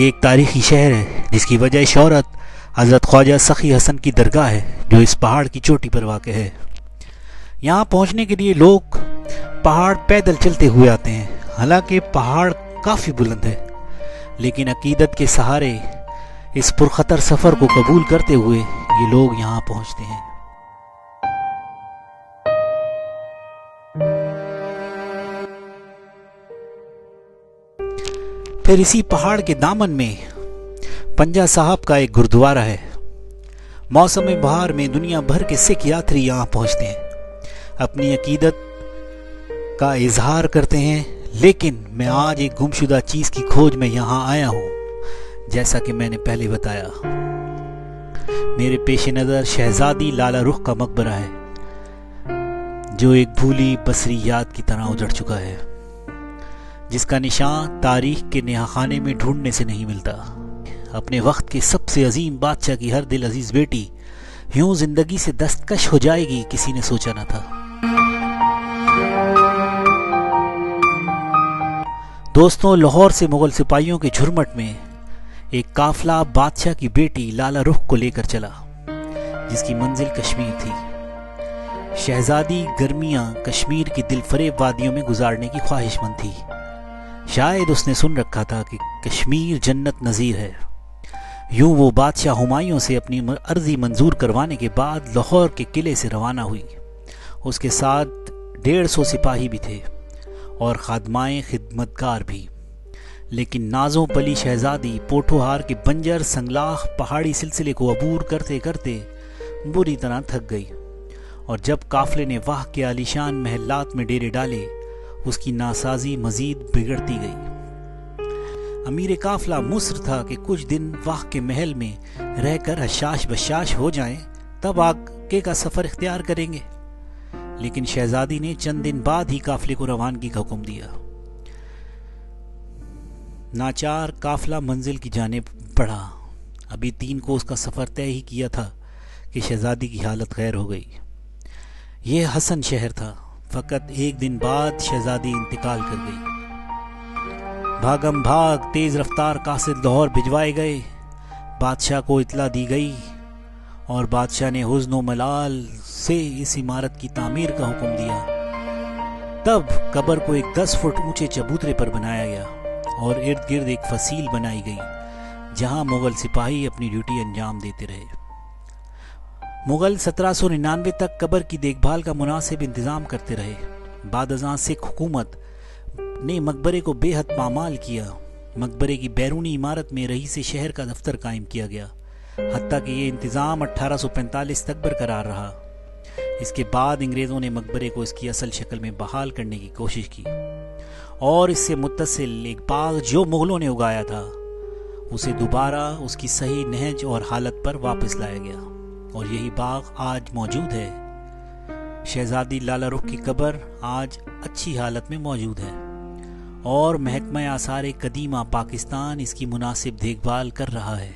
یہ ایک تاریخی شہر ہے جس کی وجہ شہرت حضرت خواجہ سخی حسن کی درگاہ ہے جو اس پہاڑ کی چوٹی پر واقع ہے۔ یہاں پہنچنے کے لیے لوگ پہاڑ پیدل چلتے ہوئے آتے ہیں۔ حالانکہ پہاڑ کافی بلند ہے، لیکن عقیدت کے سہارے اس پرخطر سفر کو قبول کرتے ہوئے یہ لوگ یہاں پہنچتے ہیں۔ پھر اسی پہاڑ کے دامن میں پنجہ صاحب کا ایک گردوارہ ہے۔ موسم بہار میں دنیا بھر کے سکھ یاتری یہاں پہنچتے ہیں، اپنی عقیدت کا اظہار کرتے ہیں۔ لیکن میں آج ایک گمشدہ چیز کی کھوج میں یہاں آیا ہوں۔ جیسا کہ میں نے پہلے بتایا، میرے پیش نظر شہزادی لالہ رخ کا مقبرہ ہے جو ایک بھولی بصری یاد کی طرح اجڑ چکا ہے، جس کا نشان تاریخ کے نہا خانے میں ڈھونڈنے سے نہیں ملتا۔ اپنے وقت کے سب سے عظیم بادشاہ کی ہر دل عزیز بیٹی یوں زندگی سے دستکش ہو جائے گی، کسی نے سوچا نہ تھا۔ دوستوں، لاہور سے مغل سپاہیوں کے جھرمٹ میں ایک قافلہ بادشاہ کی بیٹی لالہ رخ کو لے کر چلا، جس کی منزل کشمیر تھی۔ شہزادی گرمیاں کشمیر کی دل فریب وادیوں میں گزارنے کی خواہش مند تھی۔ شاید اس نے سن رکھا تھا کہ کشمیر جنت نظیر ہے۔ یوں وہ بادشاہ ہمایوں سے اپنی عرضی منظور کروانے کے بعد لاہور کے قلعے سے روانہ ہوئی۔ اس کے ساتھ 150 سپاہی بھی تھے اور خادمائیں خدمتگار بھی، لیکن نازوں پلی شہزادی پوٹھوہار کے بنجر سنگلاخ پہاڑی سلسلے کو عبور کرتے کرتے بری طرح تھک گئی، اور جب قافلے نے واہ کے عالیشان محلات میں ڈیرے ڈالے، اس کی ناسازی مزید بگڑتی گئی۔ امیر قافلہ مصر تھا کہ کچھ دن واہ کے محل میں رہ کر حشاش بشاش ہو جائیں، تب آگے کا سفر اختیار کریں گے، لیکن شہزادی نے چند دن بعد ہی قافلے کو روانگی کا حکم دیا۔ ناچار قافلہ منزل کی جانب بڑھا۔ ابھی 3 کوس کا سفر طے ہی کیا تھا کہ شہزادی کی حالت غیر ہو گئی۔ یہ حسن شہر تھا، فقط 1 دن بعد شہزادی انتقال کر گئی۔ بھاگم بھاگ تیز رفتار قاصد لاہور بھجوائے گئے، بادشاہ کو اطلاع دی گئی، اور بادشاہ نے حزن و ملال سے اس عمارت کی تعمیر کا حکم دیا۔ تب قبر کو ایک 10 فٹ اونچے چبوترے پر بنایا گیا اور ارد گرد ایک فصیل بنائی گئی جہاں مغل سپاہی اپنی ڈیوٹی انجام دیتے رہے۔ مغل 1799 تک قبر کی دیکھ بھال کا مناسب انتظام کرتے رہے۔ بعد ازاں سکھ حکومت نے مقبرے کو بے حد پامال کیا۔ مقبرے کی بیرونی عمارت میں رئیس شہر کا دفتر قائم کیا گیا، حتیٰ کہ یہ انتظام 1845 تک برقرار رہا۔ اس کے بعد انگریزوں نے مقبرے کو اس کی اصل شکل میں بحال کرنے کی کوشش کی، اور اس سے متصل ایک باغ جو مغلوں نے اگایا تھا اسے دوبارہ اس کی صحیح نہج اور حالت پر واپس لایا گیا، اور یہی باغ آج موجود ہے۔ شہزادی لالہ رخ کی قبر آج اچھی حالت میں موجود ہے، اور محکمہ آثار قدیمہ پاکستان اس کی مناسب دیکھ بھال کر رہا ہے۔